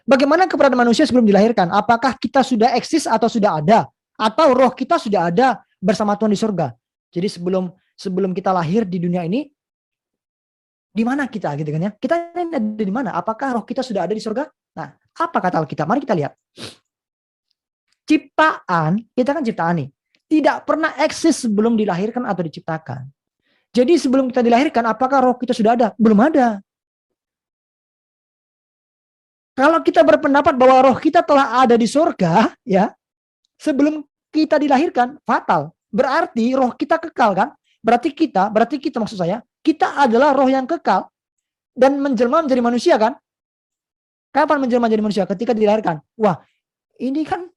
Bagaimana keberadaan manusia sebelum dilahirkan? Apakah kita sudah eksis atau sudah ada? Atau roh kita sudah ada bersama Tuhan di surga? Jadi sebelum kita lahir di dunia ini, di mana kita gitu kan ya? Kita ini ada di mana? Apakah roh kita sudah ada di surga? Nah, apa kata Alkitab? Mari kita lihat. Ciptaan, kita kan ciptaan nih, tidak pernah eksis sebelum dilahirkan atau diciptakan. Jadi sebelum kita dilahirkan, apakah roh kita sudah ada? Belum ada. Kalau kita berpendapat bahwa roh kita telah ada di surga, ya, sebelum kita dilahirkan, fatal. Berarti roh kita kekal kan? Berarti kita maksud saya, kita adalah roh yang kekal dan menjelma menjadi manusia kan? Kapan menjelma menjadi manusia? Ketika dilahirkan. Wah, ini kan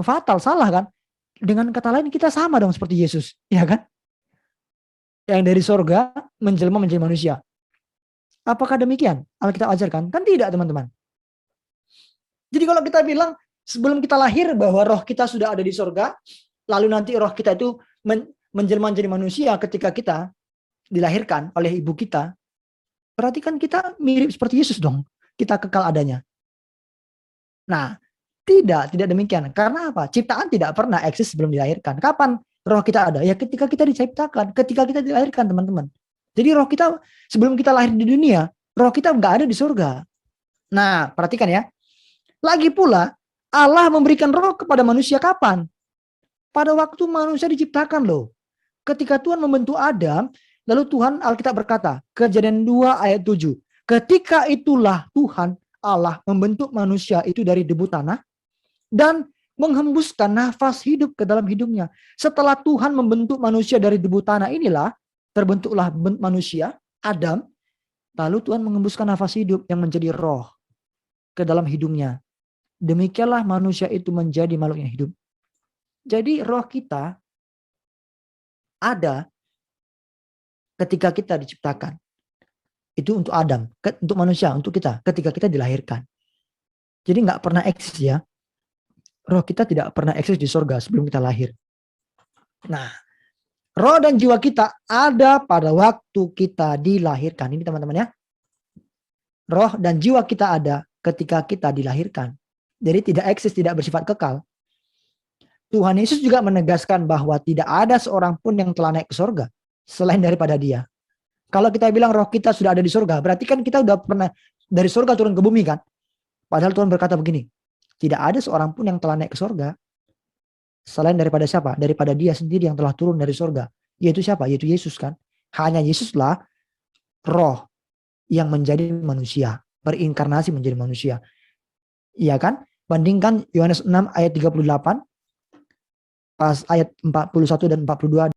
fatal, salah kan? Dengan kata lain kita sama dong seperti Yesus, ya kan? Yang dari surga menjelma menjadi manusia. Apakah demikian Alkitab ajarkan? Kan tidak, teman-teman. Jadi kalau kita bilang sebelum kita lahir bahwa roh kita sudah ada di surga, lalu nanti roh kita itu menjelma menjadi manusia ketika kita dilahirkan oleh ibu kita, berarti kan kita mirip seperti Yesus dong. Kita kekal adanya. Nah, tidak demikian. Karena apa? Ciptaan tidak pernah eksis sebelum dilahirkan. Kapan roh kita ada? Ya ketika kita diciptakan, ketika kita dilahirkan, teman-teman. Jadi roh kita sebelum kita lahir di dunia, roh kita nggak ada di surga. Nah, perhatikan ya. Lagi pula, Allah memberikan roh kepada manusia kapan? Pada waktu manusia diciptakan loh. Ketika Tuhan membentuk Adam, lalu Tuhan, Alkitab berkata, Kejadian 2 ayat 7. Ketika itulah Tuhan Allah membentuk manusia itu dari debu tanah dan menghembuskan nafas hidup ke dalam hidupnya. Setelah Tuhan membentuk manusia dari debu tanah inilah, terbentuklah manusia, Adam, lalu Tuhan menghembuskan nafas hidup yang menjadi roh ke dalam hidupnya. Demikianlah manusia itu menjadi makhluk yang hidup. Jadi roh kita ada ketika kita diciptakan. Itu untuk Adam, untuk manusia, untuk kita, ketika kita dilahirkan. Jadi nggak pernah eksis ya. Roh kita tidak pernah eksis di surga sebelum kita lahir. Nah, roh dan jiwa kita ada pada waktu kita dilahirkan. Ini teman-teman ya. Roh dan jiwa kita ada ketika kita dilahirkan. Jadi tidak eksis, tidak bersifat kekal. Tuhan Yesus juga menegaskan bahwa tidak ada seorang pun yang telah naik ke surga selain daripada Dia. Kalau kita bilang roh kita sudah ada di surga, berarti kan kita udah pernah dari surga turun ke bumi kan? Padahal Tuhan berkata begini, tidak ada seorang pun yang telah naik ke surga selain daripada siapa? Daripada Dia sendiri yang telah turun dari surga. Yaitu siapa? Yaitu Yesus kan? Hanya Yesuslah roh yang menjadi manusia, berinkarnasi menjadi manusia. Iya kan? Bandingkan Yohanes 6 ayat 38, pas ayat 41 dan 42.